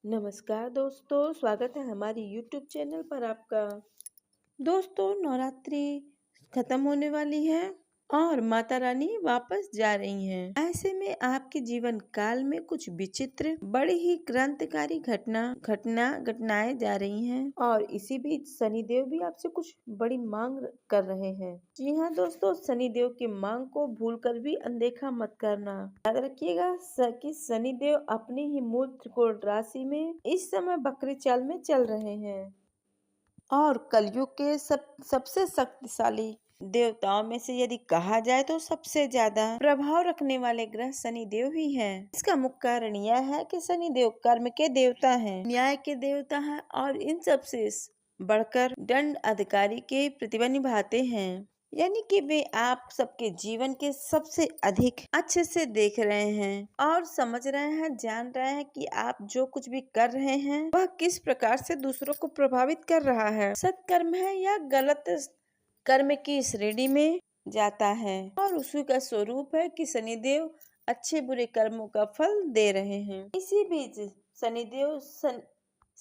नमस्कार दोस्तों, स्वागत है हमारी YouTube चैनल पर आपका। दोस्तों, नवरात्रि खत्म होने वाली है और माता रानी वापस जा रही हैं। ऐसे में आपके जीवन काल में कुछ विचित्र बड़ी ही क्रांतिकारी घटनाएं जा रही हैं और इसी बीच शनिदेव भी आपसे कुछ बड़ी मांग कर रहे हैं। जी हाँ दोस्तों, शनिदेव की मांग को भूलकर भी अनदेखा मत करना। याद रखिएगा कि शनिदेव अपनी ही मूल त्रिकोण राशि में इस समय बकरी चाल में चल रहे हैं और कलयुग के सबसे शक्तिशाली देवताओं में से यदि कहा जाए तो सबसे ज्यादा प्रभाव रखने वाले ग्रह शनि देव ही हैं। इसका मुख्य कारण यह है कि शनि देव कर्म के देवता हैं, न्याय के देवता हैं और इन सबसे बढ़कर दंड अधिकारी के प्रतिभा निभाते हैं। यानी कि वे आप सबके जीवन के सबसे अधिक अच्छे से देख रहे हैं और समझ रहे हैं, जान रहे हैं कि आप जो कुछ भी कर रहे हैं वह किस प्रकार से दूसरों को प्रभावित कर रहा है, सत्कर्म है या गलत कर्म की श्रेणी में जाता है। और उसी का स्वरूप है कि शनिदेव अच्छे बुरे कर्मों का फल दे रहे हैं। इसी बीच शनिदेव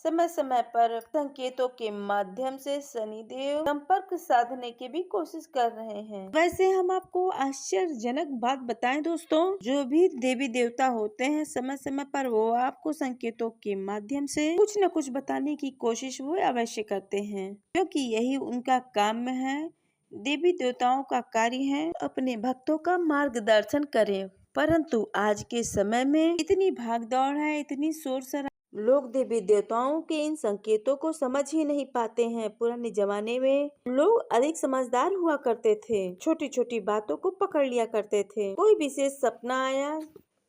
समय समय पर संकेतों के माध्यम से शनिदेव संपर्क साधने की भी कोशिश कर रहे हैं। वैसे हम आपको आश्चर्यजनक बात बताएं दोस्तों, जो भी देवी देवता होते हैं समय समय पर वो आपको संकेतों के माध्यम से कुछ न कुछ बताने की कोशिश वो अवश्य करते हैं, क्योंकि यही उनका काम है। देवी देवताओं का कार्य है अपने भक्तों का मार्गदर्शन करें, परंतु आज के समय में इतनी भागदौड़ है, इतनी शोर शराबा, लोग देवी देवताओं के इन संकेतों को समझ ही नहीं पाते हैं। पुराने जमाने में लोग अधिक समझदार हुआ करते थे, छोटी छोटी बातों को पकड़ लिया करते थे। कोई विशेष सपना आया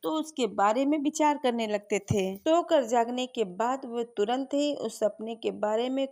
तो उसके बारे में विचार करने लगते थे। सोकर जागने के बाद वो तुरंत ही उस सपने के बारे में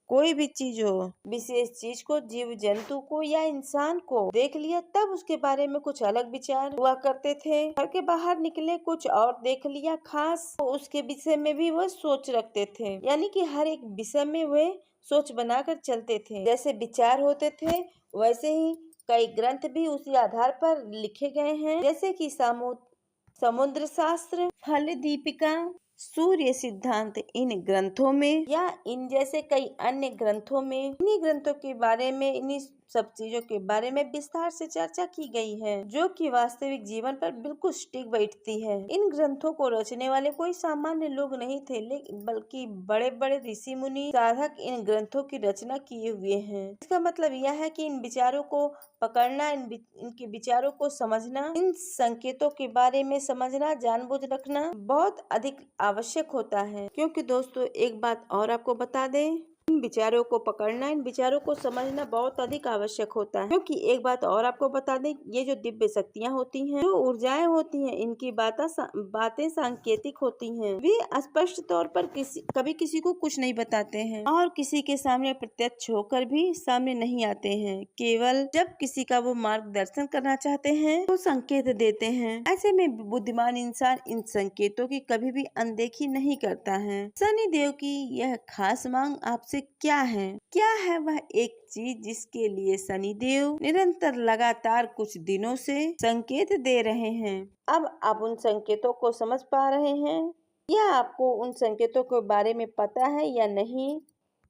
कोई भी चीज हो, विशेष चीज को, जीव जंतु को या इंसान को देख लिया तब उसके बारे में कुछ अलग विचार हुआ करते थे। घर के बाहर निकले कुछ और देख लिया खास, तो उसके विषय में भी वह सोच रखते थे। यानी कि हर एक विषय में वे सोच बनाकर चलते थे। जैसे विचार होते थे वैसे ही कई ग्रंथ भी उसी आधार पर लिखे गए हैं, जैसे कि समुद्र शास्त्र, फल दीपिका, सूर्य सिद्धांत। इन ग्रंथों में या इन जैसे कई अन्य ग्रंथों में इन्हीं ग्रंथों के बारे में, इन्हीं सब चीजों के बारे में विस्तार से चर्चा की गई है, जो कि वास्तविक जीवन पर बिल्कुल टिक बैठती है। इन ग्रंथों को रचने वाले कोई सामान्य लोग नहीं थे, बल्कि बड़े बड़े ऋषि मुनि साधक इन ग्रंथों की रचना किए हुए हैं। इसका मतलब यह है कि इन विचारों को पकड़ना, इनके विचारों को समझना, इन संकेतों के बारे में समझना, जानबूझ रखना बहुत अधिक आवश्यक होता है। क्योंकि दोस्तों एक बात और आपको बता दें, इन विचारों को पकड़ना, इन विचारों को समझना बहुत अधिक आवश्यक होता है। क्योंकि एक बात और आपको बता दें, ये जो दिव्य शक्तियाँ होती हैं, जो ऊर्जाएं होती हैं, इनकी बातें सांकेतिक होती हैं। वे स्पष्ट तौर पर कभी किसी को कुछ नहीं बताते हैं और किसी के सामने प्रत्यक्ष होकर भी सामने नहीं आते हैं। केवल जब किसी का वो मार्गदर्शन करना चाहते हैं तो संकेत देते हैं। ऐसे में बुद्धिमान इंसान इन संकेतों की कभी भी अनदेखी नहीं करता है। शनि देव की यह खास मांग आपसे क्या है वह एक चीज जिसके लिए शनिदेव निरंतर लगातार कुछ दिनों से संकेत दे रहे हैं। अब आप उन संकेतों को समझ पा रहे हैं या आपको उन संकेतों के बारे में पता है या नहीं,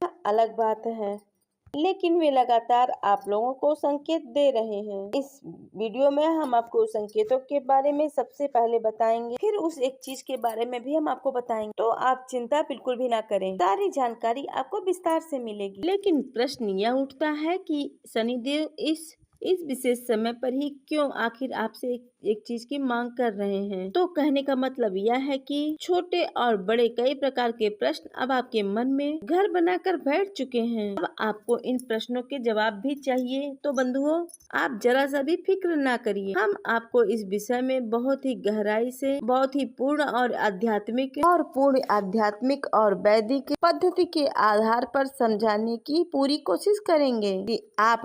यह अलग बात है, लेकिन वे लगातार आप लोगों को संकेत दे रहे हैं। इस वीडियो में हम आपको संकेतों के बारे में सबसे पहले बताएंगे, फिर उस एक चीज के बारे में भी हम आपको बताएंगे, तो आप चिंता बिल्कुल भी ना करें, सारी जानकारी आपको विस्तार से मिलेगी। लेकिन प्रश्न यह उठता है कि शनिदेव इस विशेष समय पर ही क्यों आखिर आपसे एक चीज की मांग कर रहे हैं। तो कहने का मतलब यह है कि छोटे और बड़े कई प्रकार के प्रश्न अब आपके मन में घर बनाकर बैठ चुके हैं। अब आपको इन प्रश्नों के जवाब भी चाहिए। तो बंधुओं, आप जरा सा भी फिक्र ना करिए, हम आपको इस विषय में बहुत ही गहराई से, बहुत ही पूर्ण और आध्यात्मिक और वैदिक पद्धति के आधार पर समझाने की पूरी कोशिश करेंगे कि आप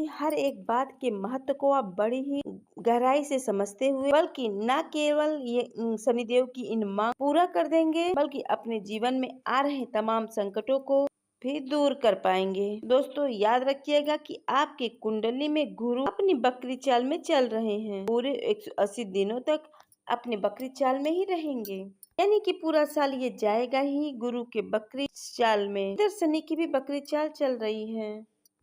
हर एक बात के महत्व को आप बड़ी ही गहराई से समझते हुए, बल्कि न केवल ये शनिदेव की इन मांग पूरा कर देंगे, बल्कि अपने जीवन में आ रहे तमाम संकटों को भी दूर कर पाएंगे। दोस्तों याद रखिएगा कि आपकी कुंडली में गुरु अपनी बकरी चाल में चल रहे हैं। पूरे 180 दिनों तक अपने बकरी चाल में ही रहेंगे, यानी कि पूरा साल ये जाएगा ही गुरु के बकरी चाल में। इधर शनि की भी बकरी चाल चल रही है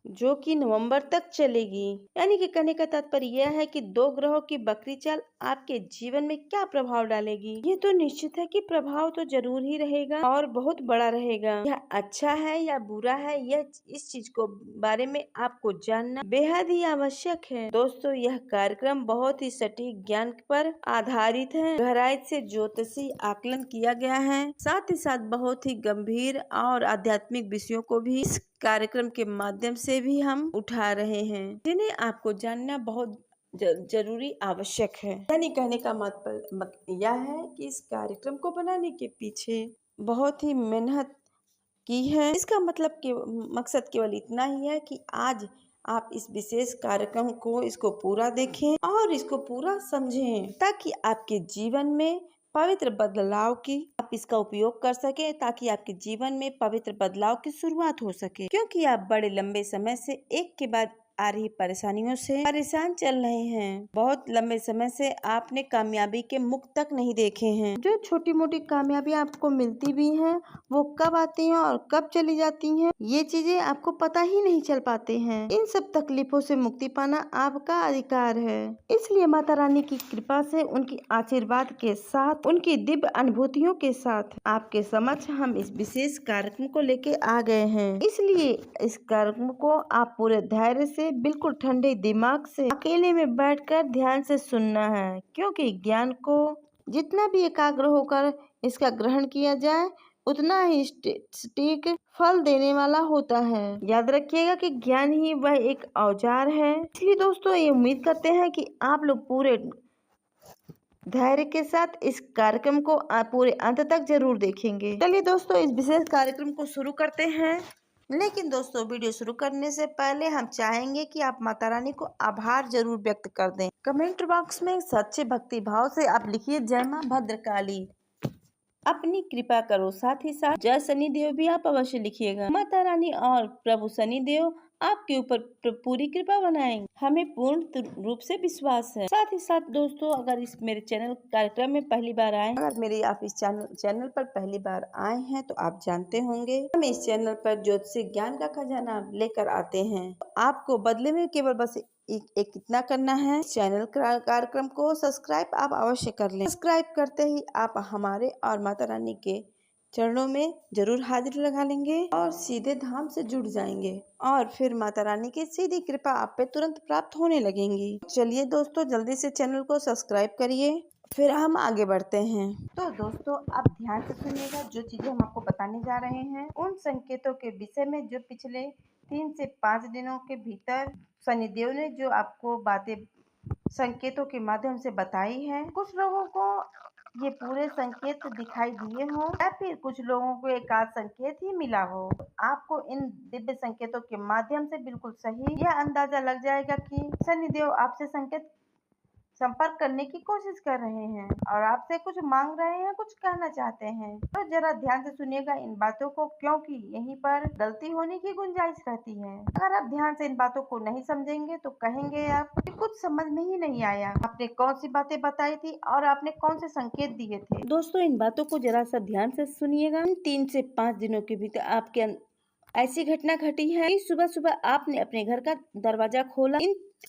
जो कि नवंबर तक चलेगी। यानी कि कहने का तात्पर्य यह है कि दो ग्रहों की बकरी चाल आपके जीवन में क्या प्रभाव डालेगी। ये तो निश्चित है कि प्रभाव तो जरूर ही रहेगा और बहुत बड़ा रहेगा। यह अच्छा है या बुरा है, यह इस चीज को बारे में आपको जानना बेहद ही आवश्यक है। दोस्तों, यह कार्यक्रम बहुत ही सटीक ज्ञान पर आधारित है, गहराई से ज्योतिषी आकलन किया गया है, साथ ही साथ बहुत ही गंभीर और आध्यात्मिक विषयों को भी इस कार्यक्रम के माध्यम से भी हम उठा रहे हैं, जिन्हें आपको जानना बहुत जरूरी आवश्यक है। यानी कहने का मतलब यह है कि इस कार्यक्रम को बनाने के पीछे बहुत ही मेहनत की है। इसका मतलब के मकसद केवल इतना ही है कि आज आप इस विशेष कार्यक्रम को इसको पूरा देखें और इसको पूरा समझें, ताकि आपके जीवन में पवित्र बदलाव की आप इसका उपयोग कर सके, ताकि आपके जीवन में पवित्र बदलाव की शुरुआत हो सके। क्योंकि आप बड़े लंबे समय से एक के बाद आ रही परेशानियों से परेशान चल रहे हैं। बहुत लंबे समय से आपने कामयाबी के मुख तक नहीं देखे हैं। जो छोटी मोटी कामयाबी आपको मिलती भी हैं, वो कब आती हैं और कब चली जाती हैं, ये चीजें आपको पता ही नहीं चल पाते हैं। इन सब तकलीफों से मुक्ति पाना आपका अधिकार है। इसलिए माता रानी की कृपा से, उनकी आशीर्वाद के साथ, उनकी दिव्य अनुभूतियों के साथ आपके समक्ष हम इस विशेष कार्यक्रम को लेके आ गए हैं। इसलिए इस कार्यक्रम को आप पूरे धैर्य से, बिल्कुल ठंडे दिमाग से, अकेले में बैठकर ध्यान से सुनना है, क्योंकि ज्ञान को जितना भी एकाग्र होकर इसका ग्रहण किया जाए, उतना ही सटीक फल देने वाला होता है। याद रखिएगा कि ज्ञान ही वह एक औजार है। इसलिए दोस्तों, ये उम्मीद करते हैं कि आप लोग पूरे धैर्य के साथ इस कार्यक्रम को पूरे अंत तक जरूर देखेंगे। चलिए दोस्तों, इस विशेष कार्यक्रम को शुरू करते हैं। लेकिन दोस्तों, वीडियो शुरू करने से पहले हम चाहेंगे कि आप माता रानी को आभार जरूर व्यक्त कर दें। कमेंट बॉक्स में सच्चे भक्ति भाव से आप लिखिए जय मां भद्रकाली, अपनी कृपा करो। साथ ही साथ जय शनिदेव भी आप अवश्य लिखिएगा। माता रानी और प्रभु शनिदेव आपके ऊपर पूरी कृपा बनाएंगे, हमें पूर्ण रूप से विश्वास है। साथ ही साथ दोस्तों, अगर इस मेरे चैनल कार्यक्रम में पहली बार आए, अगर मेरे आप इस चैनल पर पहली बार आए हैं, तो आप जानते होंगे हम इस चैनल पर ज्योतिषी ज्ञान का खजाना लेकर आते हैं। आपको बदले में केवल बस एक इतना करना है, चैनल कार्यक्रम को सब्सक्राइब आप अवश्य कर लें। सब्सक्राइब करते ही आप हमारे और माता रानी के चरणों में जरूर हाजिरी लगा लेंगे और सीधे धाम से जुड़ जाएंगे, और फिर माता रानी की सीधी कृपा आप पे तुरंत प्राप्त होने लगेंगी। चलिए दोस्तों, जल्दी से चैनल को सब्सक्राइब करिए, फिर हम आगे बढ़ते हैं। तो दोस्तों, आप ध्यान से सुनिएगा, जो चीजें हम आपको बताने जा रहे हैं उन संकेतों के विषय में जो पिछले 3 से 5 दिनों के भीतर शनिदेव ने जो आपको बातें संकेतों के माध्यम से बताई है। कुछ लोगों को ये पूरे संकेत दिखाई दिए हो, या फिर कुछ लोगों को एक आध संकेत ही मिला हो। आपको इन दिव्य संकेतों के माध्यम से बिल्कुल सही यह अंदाजा लग जाएगा कि शनिदेव आपसे संपर्क करने की कोशिश कर रहे हैं और आपसे कुछ मांग रहे हैं, कुछ कहना चाहते हैं। तो जरा ध्यान से सुनिएगा इन बातों को, क्योंकि यहीं पर गलती होने की गुंजाइश रहती है। अगर आप ध्यान से इन बातों को नहीं समझेंगे तो कहेंगे आप कि कुछ समझ में ही नहीं आया, आपने कौन सी बातें बताई थी और आपने कौन से संकेत दिए थे। दोस्तों, इन बातों को जरा सा ध्यान से सुनिएगा। 3 से 5 दिनों के भीतर आपके ऐसी घटना घटी है कि सुबह सुबह आपने अपने घर का दरवाजा खोला,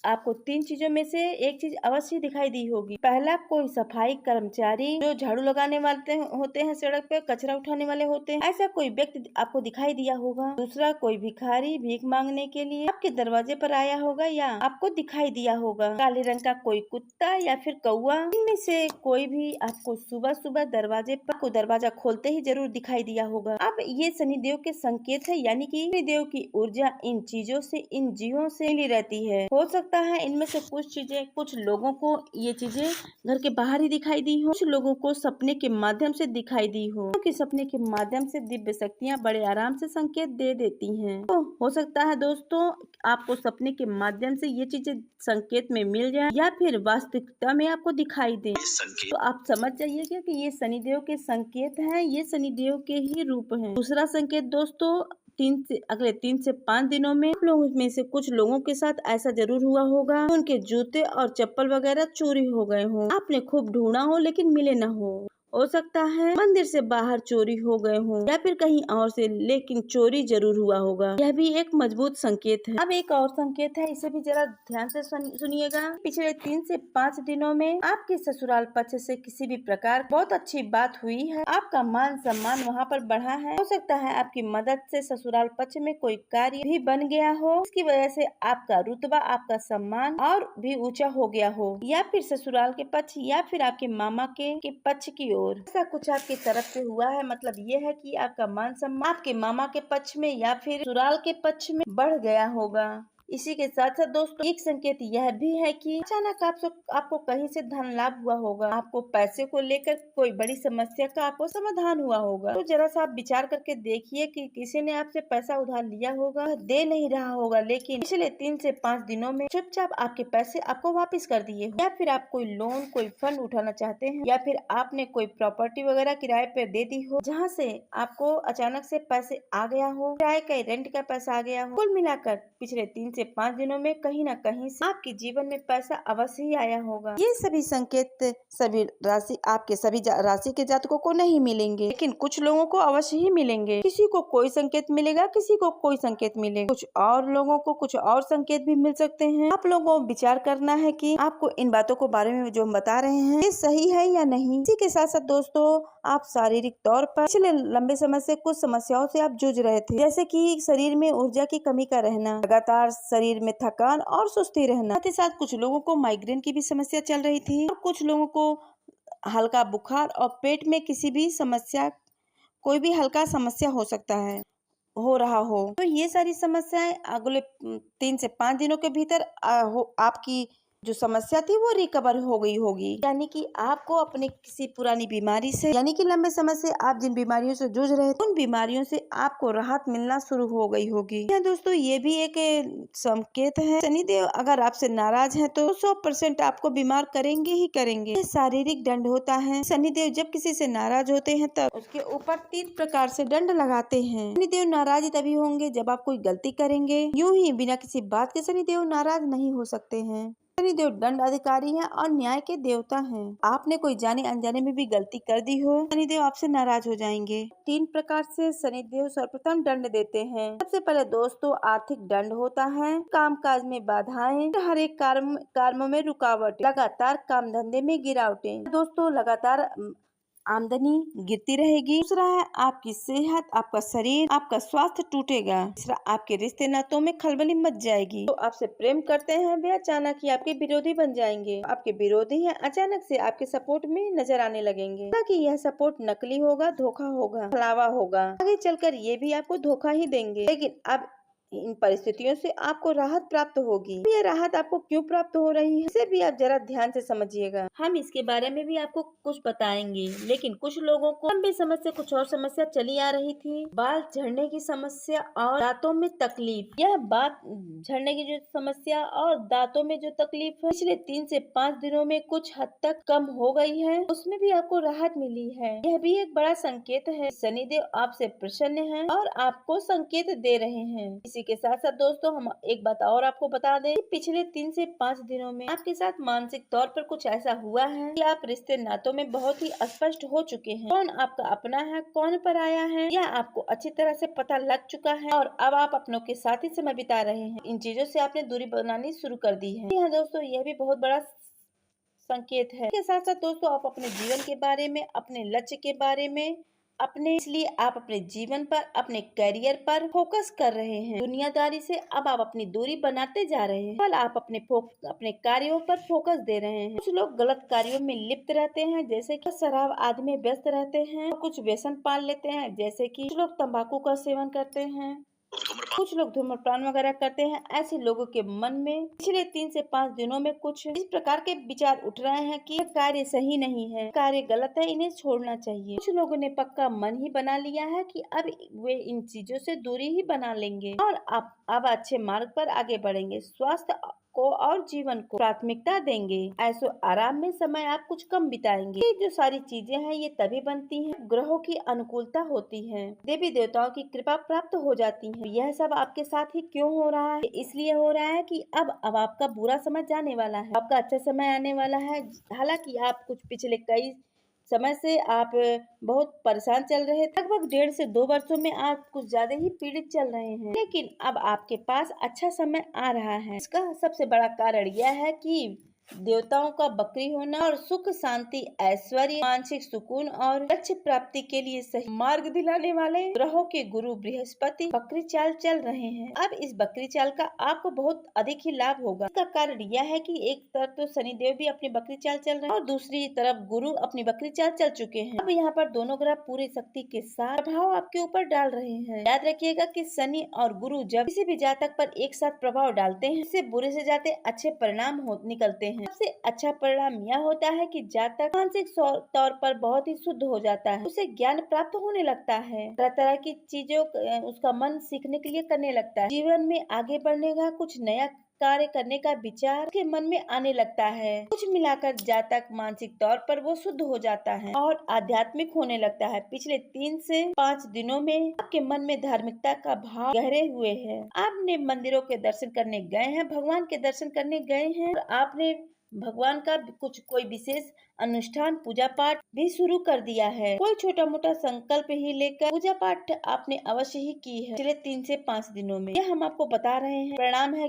आपको 3 चीजों में से एक चीज अवश्य दिखाई दी होगी। पहला, कोई सफाई कर्मचारी जो झाड़ू लगाने वाले होते हैं, सड़क पे कचरा उठाने वाले होते हैं, ऐसा कोई व्यक्ति आपको दिखाई दिया होगा। दूसरा, कोई भिखारी भीख मांगने के लिए आपके दरवाजे पर आया होगा या आपको दिखाई दिया होगा। काले रंग का कोई कुत्ता या फिर कौवा, इनमें से कोई भी आपको सुबह सुबह दरवाजे पर को दरवाजा खोलते ही जरूर दिखाई दिया होगा। अब ये शनिदेव के संकेत है, यानी कि शनिदेव की ऊर्जा इन चीजों से, इन जीवों से मिली रहती है। हो सकता है इनमें से कुछ चीजें, कुछ लोगों को ये चीजें घर के बाहर ही दिखाई दी हो, कुछ लोगों को सपने के माध्यम से दिखाई दी हो, क्योंकि सपने के माध्यम से दिव्य शक्तियां बड़े आराम से संकेत दे देती हैं। तो हो सकता है दोस्तों, आपको सपने के माध्यम से ये चीजें संकेत में मिल जाए या फिर वास्तविकता में आपको दिखाई दे, तो आप समझ जाइएगा कि ये शनिदेव के संकेत हैं, ये शनिदेव के ही रूप हैं। दूसरा संकेत दोस्तों, अगले 3 से 5 दिनों में आप लोगों में से कुछ लोगों के साथ ऐसा जरूर हुआ होगा, उनके जूते और चप्पल वगैरह चोरी हो गए हो। आपने खूब ढूंढा हो लेकिन मिले न हो सकता है मंदिर से बाहर चोरी हो गए हो या फिर कहीं और से, लेकिन चोरी जरूर हुआ होगा। यह भी एक मजबूत संकेत है। अब एक और संकेत है, इसे भी जरा ध्यान से सुनिएगा। पिछले 3 से 5 दिनों में आपके ससुराल पक्ष से किसी भी प्रकार बहुत अच्छी बात हुई है। आपका मान सम्मान वहाँ पर बढ़ा है। हो सकता है आपकी मदद से ससुराल पक्ष में कोई कार्य भी बन गया हो, इसकी वजह से आपका रुतबा, आपका सम्मान और भी ऊंचा हो गया हो, या फिर ससुराल के पक्ष या फिर आपके मामा के पक्ष की ऐसा कुछ आपकी तरफ से हुआ है। मतलब ये है कि आपका मान सम्मान आपके मामा के पक्ष में या फिर ससुराल के पक्ष में बढ़ गया होगा। इसी के साथ साथ दोस्तों एक संकेत यह भी है कि अचानक आपको कहीं से धन लाभ हुआ होगा। आपको पैसे को लेकर कोई बड़ी समस्या का आपको समाधान हुआ होगा। तो जरा सा आप विचार करके देखिए कि किसी ने आपसे पैसा उधार लिया होगा, दे नहीं रहा होगा, लेकिन पिछले 3 से 5 दिनों में चुपचाप आपके पैसे आपको वापस कर दिए हो, या फिर आप कोई लोन, कोई फंड उठाना चाहते हैं, या फिर आपने कोई प्रॉपर्टी वगैरह किराए पर दे दी हो, जहाँ से आपको अचानक से पैसे आ गया हो, किराए का रेंट का पैसा आ गया हो। कुल मिलाकर पिछले 3 से 5 दिनों में कहीं न कहीं से आपके जीवन में पैसा अवश्य ही आया होगा। ये सभी संकेत आपके सभी राशि के जातकों को नहीं मिलेंगे, लेकिन कुछ लोगों को अवश्य ही मिलेंगे। किसी को कोई संकेत मिलेगा, किसी को कोई संकेत मिलेगा, कुछ और लोगों को कुछ और संकेत भी मिल सकते हैं। आप लोगों को विचार करना है कि आपको इन बातों के बारे में जो हम बता रहे हैं ये सही है या नहीं। इसी के साथ साथ दोस्तों आप शारीरिक तौर पर पिछले लंबे समय से कुछ समस्याओं से आप जूझ रहे थे, जैसे कि शरीर में ऊर्जा की कमी का रहना, लगातार शरीर में थकान और सुस्ती रहना। साथ ही साथ कुछ लोगों को माइग्रेन की भी समस्या चल रही थी, और कुछ लोगों को हल्का बुखार और पेट में किसी भी समस्या, कोई भी हल्का समस्या हो सकता है, हो रहा हो। तो ये सारी समस्याएं अगले 3 से 5 दिनों के भीतर आपकी जो समस्या थी वो रिकवर हो गई होगी। यानी कि आपको अपने किसी पुरानी बीमारी से, यानी कि लंबे समय से आप जिन बीमारियों से जूझ रहे थे, उन बीमारियों से आपको राहत मिलना शुरू हो गई होगी। या दोस्तों ये भी एक संकेत है, शनिदेव अगर आपसे नाराज हैं तो 100% आपको बीमार करेंगे ही करेंगे। ये शारीरिक दंड होता है। शनिदेव जब किसी से नाराज होते हैं तब उसके ऊपर 3 प्रकार से दंड लगाते हैं। शनिदेव नाराज तभी होंगे जब आप कोई गलती करेंगे। यूं ही बिना किसी बात के शनिदेव नाराज नहीं हो सकते हैं। शनिदेव दंड अधिकारी हैं और न्याय के देवता हैं। आपने कोई जाने अनजाने में भी गलती कर दी हो, शनिदेव आपसे नाराज हो जाएंगे। 3 प्रकार से शनिदेव सर्वप्रथम दंड देते हैं। सबसे पहले दोस्तों आर्थिक दंड होता है, कामकाज में बाधाएं, हर एक कार्यों में रुकावट, लगातार काम धंधे में गिरावटें। दोस्तों लगातार आमदनी गिरती रहेगी। दूसरा है आपकी सेहत, आपका शरीर, आपका स्वास्थ्य टूटेगा। तीसरा आपके रिश्ते नातों में खलबली मच जाएगी। तो आपसे प्रेम करते हैं वे अचानक ही आपके विरोधी बन जाएंगे। आपके विरोधी हैं अचानक से आपके सपोर्ट में नजर आने लगेंगे। हालांकि यह सपोर्ट नकली होगा, धोखा होगा, छलावा होगा। आगे चलकर ये भी आपको धोखा ही देंगे, लेकिन अब इन परिस्थितियों से आपको राहत प्राप्त होगी। ये राहत आपको क्यों प्राप्त हो रही है, इसे भी आप जरा ध्यान से समझिएगा। हम इसके बारे में भी आपको कुछ बताएंगे, लेकिन कुछ लोगों को लंबे समय से कुछ और समस्या चली आ रही थी। बाल झड़ने की समस्या और दांतों में तकलीफ। यह बात झड़ने की जो समस्या और दांतों में जो तकलीफ है, पिछले 3 से 5 दिनों में कुछ हद तक कम हो गई है, उसमें भी आपको राहत मिली है। यह भी एक बड़ा संकेत है। शनिदेव आपसे प्रसन्न है और आपको संकेत दे रहे हैं। इसी के साथ साथ दोस्तों हम एक बात और आपको बता दें, पिछले 3 से 5 दिनों में आपके साथ मानसिक तौर पर कुछ ऐसा हुआ है कि आप रिश्ते नातों में बहुत ही अस्पष्ट हो चुके हैं। कौन आपका अपना है, कौन पर आया है, यह आपको अच्छी तरह से पता लग चुका है और अब आप अपनों के साथ ही समय बिता रहे हैं। इन चीजों से आपने दूरी बनानी शुरू कर दी है। हाँ दोस्तों यह भी बहुत बड़ा संकेत है। इसके साथ साथ दोस्तों आप अपने जीवन के बारे में, अपने लक्ष्य के बारे में, इसलिए आप अपने जीवन पर, अपने करियर पर फोकस कर रहे हैं। दुनियादारी से अब आप अपनी दूरी बनाते जा रहे हैं। कल आप अपने कार्यों पर फोकस दे रहे हैं। कुछ लोग गलत कार्यों में लिप्त रहते हैं, जैसे कि शराब आदि में व्यस्त रहते हैं, कुछ व्यसन पाल लेते हैं, जैसे कि कुछ लोग तंबाकू का सेवन करते हैं, कुछ लोग धूम्रपान वगैरह करते हैं। ऐसे लोगों के मन में पिछले 3 से 5 दिनों में कुछ इस प्रकार के विचार उठ रहे हैं कि कार्य सही नहीं है, कार्य गलत है, इन्हें छोड़ना चाहिए। कुछ लोगों ने पक्का मन ही बना लिया है कि अब वे इन चीजों से दूरी ही बना लेंगे और अब अच्छे मार्ग पर आगे बढ़ेंगे। स्वास्थ्य को और जीवन को प्राथमिकता देंगे। ऐसो आराम में समय आप कुछ कम बिताएंगे। ये जो सारी चीजें हैं ये तभी बनती हैं, ग्रहों की अनुकूलता होती है, देवी देवताओं की कृपा प्राप्त हो जाती है। यह सब आपके साथ ही क्यों हो रहा है? इसलिए हो रहा है कि अब आपका बुरा समय जाने वाला है, आपका अच्छा समय आने वाला है। हालांकि आप कुछ पिछले कई समय से आप बहुत परेशान चल रहे, लगभग 1.5 से 2 वर्षों में आप कुछ ज्यादा ही पीड़ित चल रहे हैं, लेकिन अब आपके पास अच्छा समय आ रहा है। इसका सबसे बड़ा कारण यह है कि देवताओं का बकरी होना और सुख शांति ऐश्वर्य मानसिक सुकून और लक्ष्य प्राप्ति के लिए सही मार्ग दिलाने वाले ग्रहों के गुरु बृहस्पति बकरी चाल चल रहे हैं। अब इस बकरी चाल का आपको बहुत अधिक ही लाभ होगा। इसका कारण यह है कि एक तरफ तो शनिदेव भी अपनी बकरी चाल चल रहे हैं और दूसरी तरफ गुरु अपनी बकरी चाल चल चुके हैं। अब यहाँ पर दोनों ग्रह पूरी शक्ति के साथ प्रभाव आपके ऊपर डाल रहे हैं। याद रखिएगा कि शनि और गुरु जब किसी भी जातक पर एक साथ प्रभाव डालते हैं, इससे बुरे से जाते अच्छे परिणाम निकलते हैं। सबसे अच्छा परिणाम यह होता है कि जातक मानसिक तौर पर बहुत ही शुद्ध हो जाता है, उसे ज्ञान प्राप्त होने लगता है, तरह तरह की चीजों उसका मन सीखने के लिए करने लगता है, जीवन में आगे बढ़ने का कुछ नया कार्य करने का विचार के मन में आने लगता है। कुछ मिलाकर जातक मानसिक तौर पर वो शुद्ध हो जाता है और आध्यात्मिक होने लगता है। पिछले 3 से 5 दिनों में आपके मन में धार्मिकता का भाव गहरे हुए हैं। आपने मंदिरों के दर्शन करने गए हैं, भगवान के दर्शन करने गए हैं और आपने भगवान का कोई विशेष अनुष्ठान पूजा पाठ भी शुरू कर दिया है। कोई छोटा मोटा संकल्प ही लेकर पूजा पाठ आपने अवश्य ही की है पिछले 3 से 5 दिनों में। यह हम आपको बता रहे हैं,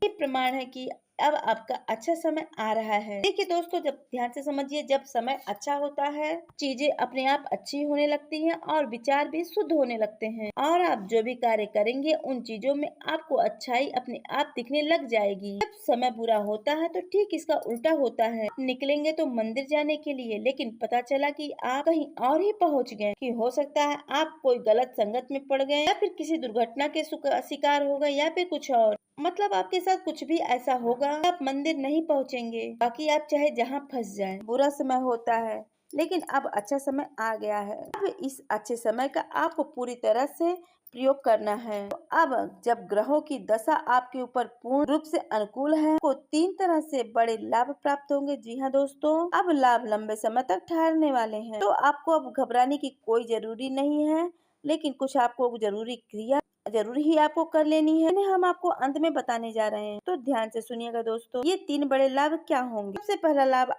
ये प्रमाण है कि अब आपका अच्छा समय आ रहा है। देखिए दोस्तों, जब ध्यान से समझिए, जब समय अच्छा होता है चीजें अपने आप अच्छी होने लगती हैं और विचार भी शुद्ध होने लगते हैं और आप जो भी कार्य करेंगे उन चीजों में आपको अच्छाई अपने आप दिखने लग जाएगी। जब समय बुरा होता है तो ठीक इसका उल्टा होता है। निकलेंगे तो मंदिर जाने के लिए, लेकिन पता चला कि आप कहीं और ही पहुंच गए। कि हो सकता है आप कोई गलत संगत में पड़ गए या फिर किसी दुर्घटना के शिकार हो गए या फिर कुछ और, मतलब आपके साथ कुछ भी ऐसा होगा, आप मंदिर नहीं पहुंचेंगे। बाकी आप चाहे जहां फंस जाएं। बुरा समय होता है, लेकिन अब अच्छा समय आ गया है। अब इस अच्छे समय का आपको पूरी तरह से प्रयोग करना है। तो अब जब ग्रहों की दशा आपके ऊपर पूर्ण रूप से अनुकूल है, को 3 तरह से बड़े लाभ प्राप्त होंगे। जी हाँ दोस्तों, अब लाभ लंबे समय तक ठहरने वाले हैं, तो आपको अब घबराने की कोई जरूरी नहीं है, लेकिन कुछ आपको जरूर ही आपको कर लेनी है। इन्हें हम आपको अंत में बताने जा रहे हैं, तो ध्यान से सुनिएगा दोस्तों। ये 3 बड़े लाभ क्या होंगे? सबसे पहला लाभ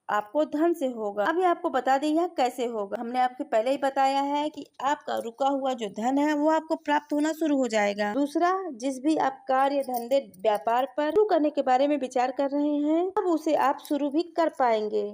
आपको धन से होगा। अभी आपको बता दें यह कैसे होगा। हमने आपको पहले ही बताया है कि आपका रुका हुआ जो धन है वो आपको प्राप्त होना शुरू हो जाएगा। दूसरा, जिस भी आप कार्य धंधे व्यापार पर शुरू करने के बारे में विचार कर रहे हैं, अब उसे आप शुरू भी कर पाएंगे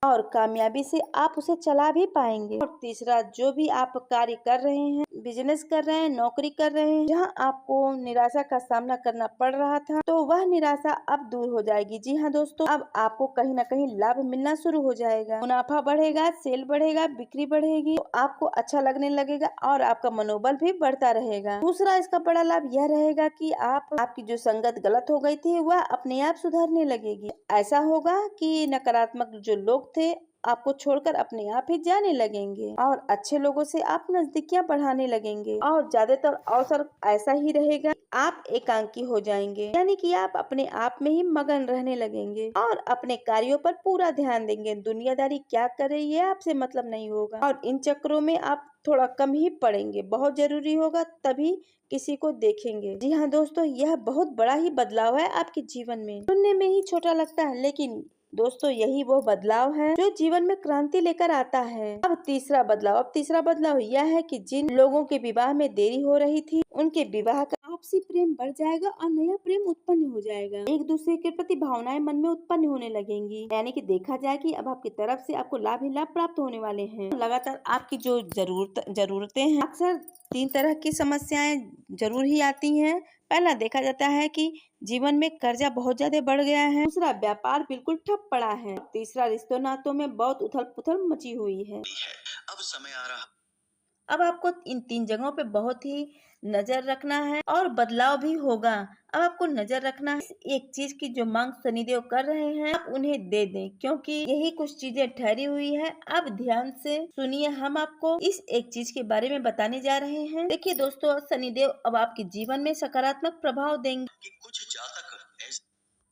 और कामयाबी से आप उसे चला भी पाएंगे। और तीसरा, जो भी आप कार्य कर रहे हैं, बिजनेस कर रहे हैं, नौकरी कर रहे हैं, जहां आपको निराशा का सामना करना पड़ रहा था, तो वह निराशा अब दूर हो जाएगी। जी हाँ दोस्तों, अब आपको कहीं न कहीं लाभ मिलना शुरू हो जाएगा। मुनाफा बढ़ेगा, सेल बढ़ेगा, बिक्री बढ़ेगी, तो आपको अच्छा लगने लगेगा और आपका मनोबल भी बढ़ता रहेगा। दूसरा इसका बड़ा लाभ यह रहेगा कि आपकी जो संगत गलत हो गई थी वह अपने आप सुधरने लगेगी। ऐसा होगा कि नकारात्मक जो लोग थे आपको छोड़कर अपने आप ही जाने लगेंगे और अच्छे लोगों से आप नजदीकियां बढ़ाने लगेंगे। और ज्यादातर अवसर ऐसा ही रहेगा, आप एकांकी हो जाएंगे, यानी कि आप अपने आप में ही मगन रहने लगेंगे और अपने कार्यों पर पूरा ध्यान देंगे। दुनियादारी क्या कर रही है आपसे मतलब नहीं होगा और इन चक्रों में आप थोड़ा कम ही पड़ेंगे। बहुत जरूरी होगा तभी किसी को देखेंगे। जी हाँ दोस्तों, यह बहुत बड़ा ही बदलाव है आपके जीवन में। सुनने में ही छोटा लगता है, लेकिन दोस्तों यही वो बदलाव है जो जीवन में क्रांति लेकर आता है। अब तीसरा बदलाव यह है कि जिन लोगों के विवाह में देरी हो रही थी, उनके विवाह का आपसी प्रेम बढ़ जाएगा और नया प्रेम उत्पन्न हो जाएगा। एक दूसरे के प्रति भावनाएं मन में उत्पन्न होने लगेंगी। यानी कि देखा जाए कि अब आपकी तरफ से आपको लाभ ही लाभ प्राप्त होने वाले हैं। लगातार आपकी जो जरूरतें हैं, अक्सर 3 तरह की समस्याएं जरूर ही आती हैं। पहला, देखा जाता है कि जीवन में कर्जा बहुत ज्यादा बढ़ गया है। दूसरा, व्यापार बिल्कुल ठप पड़ा है। तीसरा, रिश्तों नातों में बहुत उथल पुथल मची हुई है। अब समय आ रहा, अब आपको इन 3 जगहों पे बहुत ही नजर रखना है और बदलाव भी होगा। अब आपको नजर रखना है, एक चीज की जो मांग शनिदेव कर रहे हैं आप उन्हें दे दें, क्योंकि यही कुछ चीजें ठहरी हुई है। अब ध्यान से सुनिए, हम आपको इस एक चीज के बारे में बताने जा रहे हैं। देखिए दोस्तों, शनिदेव अब आपके जीवन में सकारात्मक प्रभाव देंगे। कुछ जातक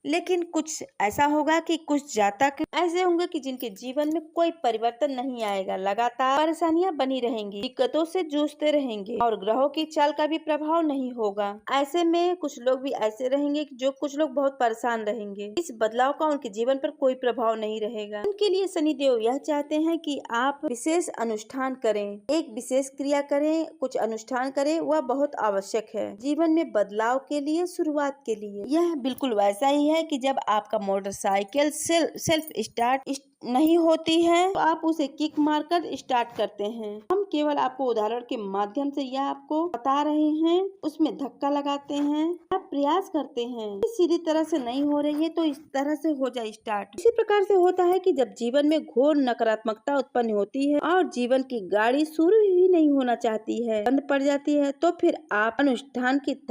लेकिन कुछ ऐसा होगा कि कुछ जातक ऐसे होंगे कि जिनके जीवन में कोई परिवर्तन नहीं आएगा, लगातार परेशानियां बनी रहेंगी, दिक्कतों से जूझते रहेंगे और ग्रहों की चाल का भी प्रभाव नहीं होगा। ऐसे में कुछ लोग भी ऐसे रहेंगे जो कुछ लोग बहुत परेशान रहेंगे। इस बदलाव का उनके जीवन पर कोई प्रभाव नहीं रहेगा। उनके लिए शनिदेव यह चाहते हैं कि आप विशेष अनुष्ठान करें, एक विशेष क्रिया करें, कुछ अनुष्ठान करें, वह बहुत आवश्यक है जीवन में बदलाव के लिए, शुरुआत के लिए। यह बिल्कुल वैसा ही है कि जब आपका मोटरसाइकिल सेल्फ स्टार्ट नहीं होती है तो आप उसे किक मारकर स्टार्ट करते हैं। हम केवल आपको उदाहरण के माध्यम से यह आपको बता रहे हैं, उसमें धक्का लगाते हैं, आप प्रयास करते हैं। सीधी तरह से नहीं हो रही है तो इस तरह से हो जाए स्टार्ट। इसी प्रकार से होता है कि जब जीवन में घोर नकारात्मकता उत्पन्न होती है और जीवन की गाड़ी शुरू ही नहीं होना चाहती है, बंद पड़ जाती है, तो फिर आप अनुष्ठान की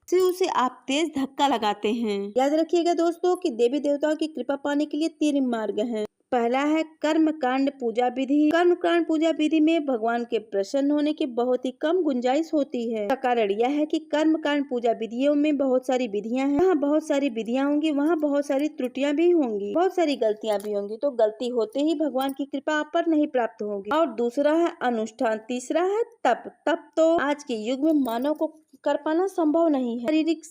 से उसे आप तेज धक्का लगाते हैं। याद रखिएगा दोस्तों कि देवी देवताओं की कृपा पाने के लिए 3 मार्ग हैं। पहला है कर्म कांड पूजा विधि। कर्म कांड पूजा विधि में भगवान के प्रसन्न होने की बहुत ही कम गुंजाइश होती है। इसका कारण यह है कि कर्म कांड पूजा विधियों में बहुत सारी विधियां हैं, वहाँ बहुत सारी विधियां होंगी, वहाँ बहुत सारी त्रुटियां भी होंगी, बहुत सारी गलतियां भी होंगी। तो गलती होते ही भगवान की कृपा आप पर नहीं प्राप्त होगी। और दूसरा है अनुष्ठान, तीसरा है तप। तप तो आज के युग में मानव को कर पाना संभव नहीं है। शारीरिक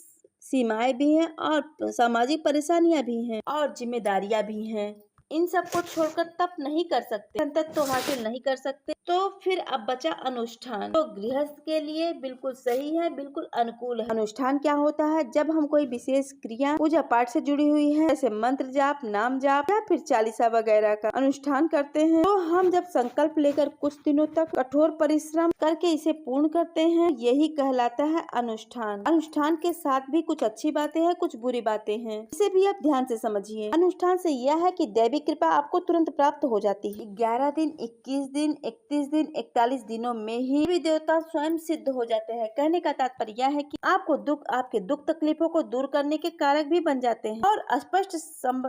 सीमाएं भी हैं और सामाजिक परेशानियां भी हैं और जिम्मेदारियां भी हैं। इन सब को छोड़कर तप नहीं कर सकते, संतत तो हासिल नहीं कर सकते। तो फिर अब बचा अनुष्ठान, तो गृहस्थ के लिए बिल्कुल सही है, बिल्कुल अनुकूल है। अनुष्ठान क्या होता है? जब हम कोई विशेष क्रिया पूजा पाठ से जुड़ी हुई है, जैसे मंत्र जाप, नाम जाप या फिर चालीसा वगैरह का अनुष्ठान करते हैं, तो हम जब संकल्प लेकर कुछ दिनों तक कठोर परिश्रम करके इसे पूर्ण करते हैं, यही कहलाता है अनुष्ठान। अनुष्ठान के साथ भी कुछ अच्छी बातें हैं, कुछ बुरी बातें हैं, इसे भी आप ध्यान से समझिए। अनुष्ठान से यह है कि दैवी कृपा आपको तुरंत प्राप्त हो जाती है। 11 दिन, 21 दिन, 31 दिन, 41 दिनों में ही देवी देवता स्वयं सिद्ध हो जाते हैं। कहने का तात्पर्य यह है कि आपके दुख तकलीफों को दूर करने के कारक भी बन जाते हैं और स्पष्ट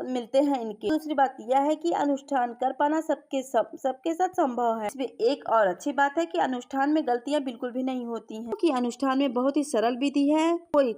मिलते हैं इनके। दूसरी बात यह है कि अनुष्ठान कर पाना सबके साथ संभव है। इसमें एक और अच्छी बात है कि अनुष्ठान में गलतियां बिल्कुल भी नहीं होती हैं, क्योंकि अनुष्ठान में बहुत ही सरल विधि है, कोई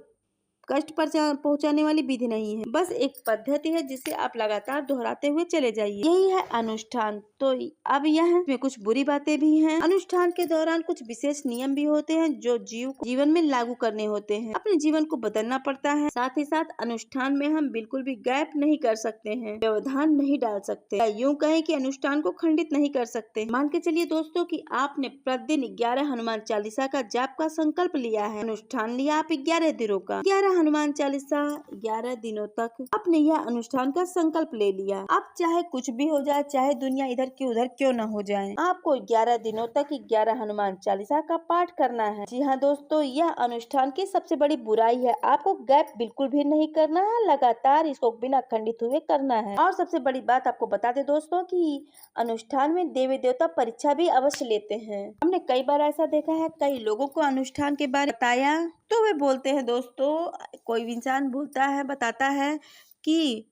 कष्ट पर पहुंचाने वाली विधि नहीं है, बस एक पद्धति है जिसे आप लगातार दोहराते हुए चले जाइए, यही है अनुष्ठान। तो अब यह में कुछ बुरी बातें भी हैं। अनुष्ठान के दौरान कुछ विशेष नियम भी होते हैं जो जीवन में लागू करने होते हैं, अपने जीवन को बदलना पड़ता है। साथ ही साथ अनुष्ठान में हम बिल्कुल भी गैप नहीं कर सकते हैं, व्यवधान नहीं डाल सकते, या यूँ कहें कि अनुष्ठान को खंडित नहीं कर सकते। मान के चलिए दोस्तों कि आपने प्रतिदिन 11 हनुमान चालीसा का जाप का संकल्प लिया है, अनुष्ठान लिया आप 11 दिनों का, 11 हनुमान चालीसा 11 दिनों तक आपने यह अनुष्ठान का संकल्प ले लिया। अब चाहे कुछ भी हो जाए, चाहे दुनिया इधर की उधर क्यों न हो जाए, आपको 11 दिनों तक 11 हनुमान चालीसा का पाठ करना है। जी हाँ दोस्तों, यह अनुष्ठान की सबसे बड़ी बुराई है। आपको गैप बिल्कुल भी नहीं करना है, लगातार इसको बिना खंडित हुए करना है। और सबसे बड़ी बात आपको बता दे दोस्तों कि अनुष्ठान में देवी देवता परीक्षा भी अवश्य लेते हैं। हमने कई बार ऐसा देखा है, कई लोगों को अनुष्ठान के बारे में बताया तो वे बोलते हैं दोस्तों, कोई भी इंसान बोलता है, बताता है कि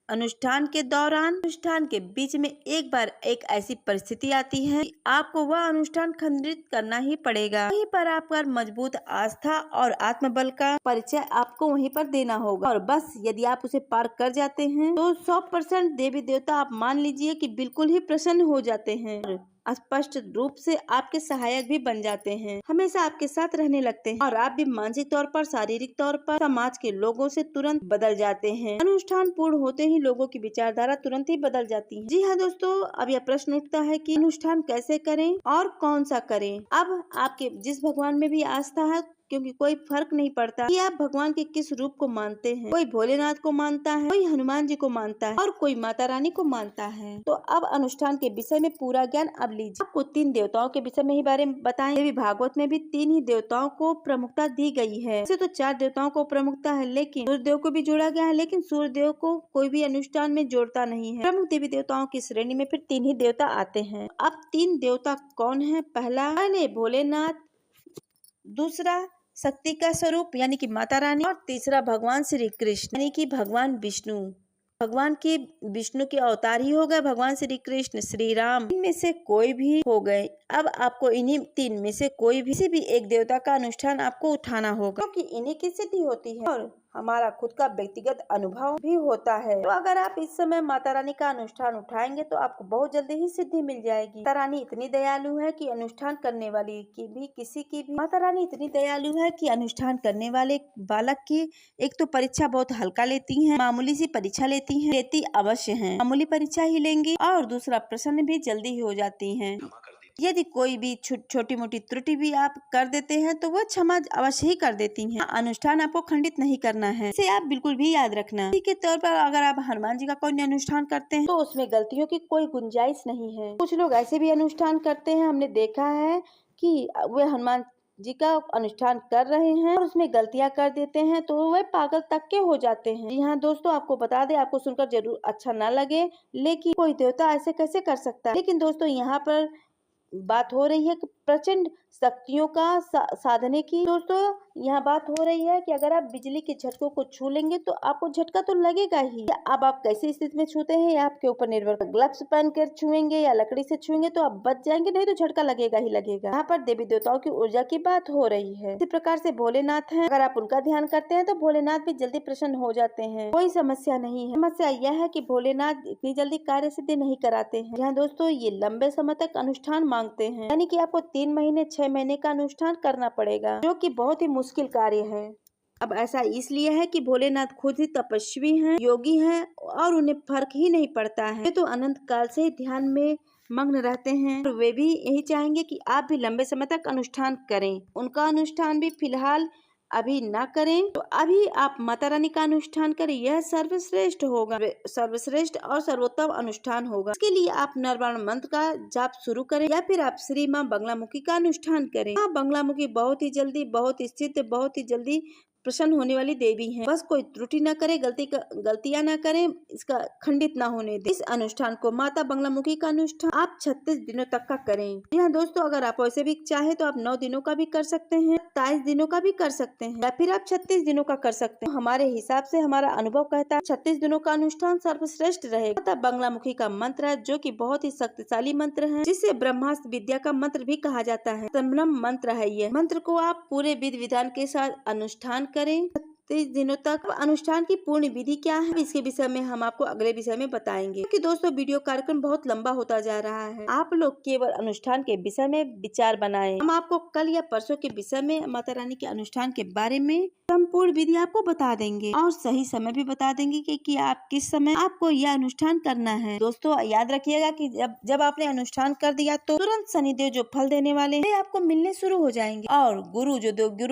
अनुष्ठान के दौरान, अनुष्ठान के बीच में एक बार एक ऐसी परिस्थिति आती है कि आपको वह अनुष्ठान खंडित करना ही पड़ेगा। वहीं पर आपका मजबूत आस्था और आत्मबल का परिचय आपको वहीं पर देना होगा, और बस यदि आप उसे पार कर जाते हैं तो 100% देवी देवता आप मान लीजिए कि बिल्कुल ही प्रसन्न हो जाते हैं, स्पष्ट रूप से आपके सहायक भी बन जाते हैं, हमेशा आपके साथ रहने लगते हैं, और आप भी मानसिक तौर पर, शारीरिक तौर पर समाज के लोगों से तुरंत बदल जाते हैं। अनुष्ठान पूर्ण होते ही लोगों की विचारधारा तुरंत ही बदल जाती है। जी हाँ दोस्तों, अब यह प्रश्न उठता है कि अनुष्ठान कैसे करें और कौन सा करें। अब आपके जिस भगवान में भी आस्था है, क्योंकि कोई फर्क नहीं पड़ता कि आप भगवान के किस रूप को मानते हैं, कोई भोलेनाथ को मानता है, कोई हनुमान जी को मानता है और कोई माता रानी को मानता है। तो अब अनुष्ठान के विषय में पूरा ज्ञान अब लीजिए। आपको 3 देवताओं के विषय में ही बारे में बताएं। देवी भागवत में भी 3 ही देवताओं को प्रमुखता दी गई है। वैसे तो 4 देवताओं को प्रमुखता है, लेकिन सूर्यदेव को भी जोड़ा गया है, लेकिन सूर्यदेव को कोई भी अनुष्ठान में जोड़ता नहीं है। प्रमुख देवी देवताओं की श्रेणी में फिर 3 ही देवता आते हैं। अब 3 देवता कौन है? पहले भोलेनाथ, दूसरा शक्ति का स्वरूप यानी कि माता रानी, और तीसरा भगवान श्री कृष्ण यानी कि भगवान विष्णु। भगवान के विष्णु के अवतार ही हो गए भगवान श्री कृष्ण, श्री राम। इनमें से कोई भी हो गए। अब आपको इन्हीं 3 में से कोई भी किसी भी एक देवता का अनुष्ठान आपको उठाना होगा, क्योंकि इन्हीं की सिद्धि होती है और हमारा खुद का व्यक्तिगत अनुभव भी होता है। तो अगर आप इस समय माता रानी का अनुष्ठान उठाएंगे तो आपको बहुत जल्दी ही सिद्धि मिल जाएगी। माता रानी इतनी दयालु है कि अनुष्ठान करने वाली की भी किसी की भी माता रानी इतनी दयालु है कि अनुष्ठान करने वाले बालक की एक तो परीक्षा बहुत हल्का लेती हैं, मामूली सी परीक्षा लेती अवश्य हैं, मामूली परीक्षा ही लेंगी और दूसरा प्रश्न भी जल्दी ही हो जाती हैं। यदि कोई भी छोटी मोटी त्रुटि भी आप कर देते हैं तो वो क्षमा अवश्य ही कर देती हैं। अनुष्ठान आपको खंडित नहीं करना है, इसे आप बिल्कुल भी याद रखना। इसी के तौर पर अगर आप हनुमान जी का कोई अनुष्ठान करते हैं तो उसमें गलतियों की कोई गुंजाइश नहीं है। कुछ लोग ऐसे भी अनुष्ठान करते हैं, हमने देखा है कि वे हनुमान जी का अनुष्ठान कर रहे हैं और उसमें गलतियां कर देते हैं तो वे पागल तक के हो जाते हैं। जी हाँ दोस्तों, आपको बता दें, आपको सुनकर जरूर अच्छा ना लगे, लेकिन कोई देवता ऐसे कैसे कर सकता है। लेकिन दोस्तों यहाँ पर बात हो रही है कि प्रचंड शक्तियों का साधने की। दोस्तों यहाँ बात हो रही है कि अगर आप बिजली के झटकों को छू लेंगे तो आपको झटका तो लगेगा ही। अब आप कैसी स्थिति में छूते हैं या आपके ऊपर निर्भर करता है। ग्लव्स पहन कर छुएंगे या लकड़ी से छुएंगे तो आप बच जाएंगे, नहीं तो झटका लगेगा ही लगेगा। यहाँ पर देवी देवताओं की ऊर्जा की बात हो रही है। इसी प्रकार से भोलेनाथ हैं, अगर आप उनका ध्यान करते हैं तो भोलेनाथ भी जल्दी प्रसन्न हो जाते हैं, कोई समस्या नहीं है। समस्या यह है कि भोलेनाथ इतनी जल्दी कार्य सिद्धि नहीं कराते हैं। यहाँ दोस्तों ये लंबे समय तक अनुष्ठान मांगते हैं, यानी कि आपको 3 महीने 6 महीने का अनुष्ठान करना पड़ेगा, जो कि बहुत ही मुश्किल कार्य है। अब ऐसा इसलिए है कि भोलेनाथ खुद ही तपस्वी हैं, योगी हैं और उन्हें फर्क ही नहीं पड़ता है। वे तो अनंत काल से ध्यान में मग्न रहते हैं और वे भी यही चाहेंगे कि आप भी लंबे समय तक अनुष्ठान करें। उनका अनुष्ठान भी फिलहाल अभी ना करें तो अभी आप माता रानी का अनुष्ठान करें, यह सर्वश्रेष्ठ होगा, सर्वश्रेष्ठ और सर्वोत्तम अनुष्ठान होगा। इसके लिए आप नरवाण मंत्र का जाप शुरू करें या फिर आप श्री माँ बंगलामुखी का अनुष्ठान करें। माँ बंगलामुखी बहुत ही जल्दी, बहुत स्थित, बहुत ही जल्दी प्रसन्न होने वाली देवी हैं। बस कोई त्रुटि न करे, गलतियां न करें, इसका खंडित ना होने दे। इस अनुष्ठान को माता बंगलामुखी का अनुष्ठान आप 36 दिनों तक का करें। जी हाँ दोस्तों, अगर आप वैसे भी चाहे तो आप 9 दिनों का भी कर सकते हैं, 27 दिनों का भी कर सकते हैं या फिर आप 36 दिनों का कर सकते हैं। हमारे हिसाब से हमारा अनुभव कहता है 36 दिनों का अनुष्ठान सर्वश्रेष्ठ रहेगा। माता बंगलामुखी का मंत्र है जो कि बहुत ही शक्तिशाली मंत्र है, जिसे ब्रह्मास्त्र विद्या का मंत्र भी कहा जाता है। संभ्रम मंत्र है। यह मंत्र को आप पूरे विधि विधान के साथ अनुष्ठान करें 30 दिनों तक। अनुष्ठान की पूर्ण विधि क्या है, इसके विषय में हम आपको अगले विषय में बताएंगे, क्योंकि दोस्तों वीडियो कार्यक्रम बहुत लंबा होता जा रहा है। आप लोग केवल अनुष्ठान के विषय में विचार बनाएं। हम आपको कल या परसों के विषय में माता रानी के अनुष्ठान के बारे में संपूर्ण विधि आपको बता देंगे और सही समय भी बता देंगे कि आप किस समय आपको यह अनुष्ठान करना है। दोस्तों याद रखिएगा कि जब आपने अनुष्ठान कर दिया तो तुरंत शनिदेव जो फल देने वाले हैं आपको मिलने शुरू हो जाएंगे और गुरु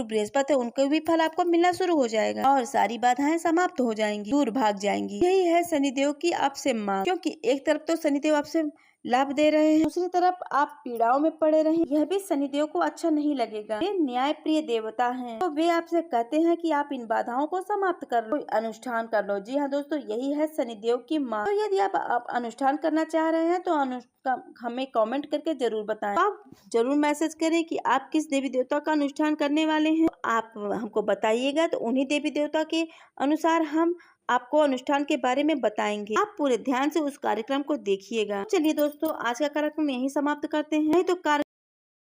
बृहस्पति है उनको भी फल आपको मिलना शुरू हो जाएगा और सारी बाधाएं समाप्त हो जाएंगी, दूर भाग जाएंगी। यही है शनिदेव की आपसे मांग, क्योंकि एक तरफ तो शनिदेव आपसे लाभ दे रहे हैं, दूसरी तरफ आप पीड़ाओं में पड़े रहे, यह भी शनिदेव को अच्छा नहीं लगेगा। वे न्याय प्रिय देवता हैं, तो वे आपसे कहते हैं कि आप इन बाधाओं को समाप्त कर लो, अनुष्ठान कर लो। जी हाँ दोस्तों, यही है शनिदेव की मांग। तो यदि आप अनुष्ठान करना चाह रहे हैं तो हमें कमेंट करके जरूर बताएं। आप जरूर मैसेज करें कि आप किस देवी देवता का अनुष्ठान करने वाले हैं। आप हमको बताइएगा तो उन्हीं देवी देवता के अनुसार हम आपको अनुष्ठान के बारे में बताएंगे। आप पूरे ध्यान से उस कार्यक्रम को देखिएगा। चलिए दोस्तों, आज का कार्यक्रम यहीं समाप्त करते हैं। नहीं तो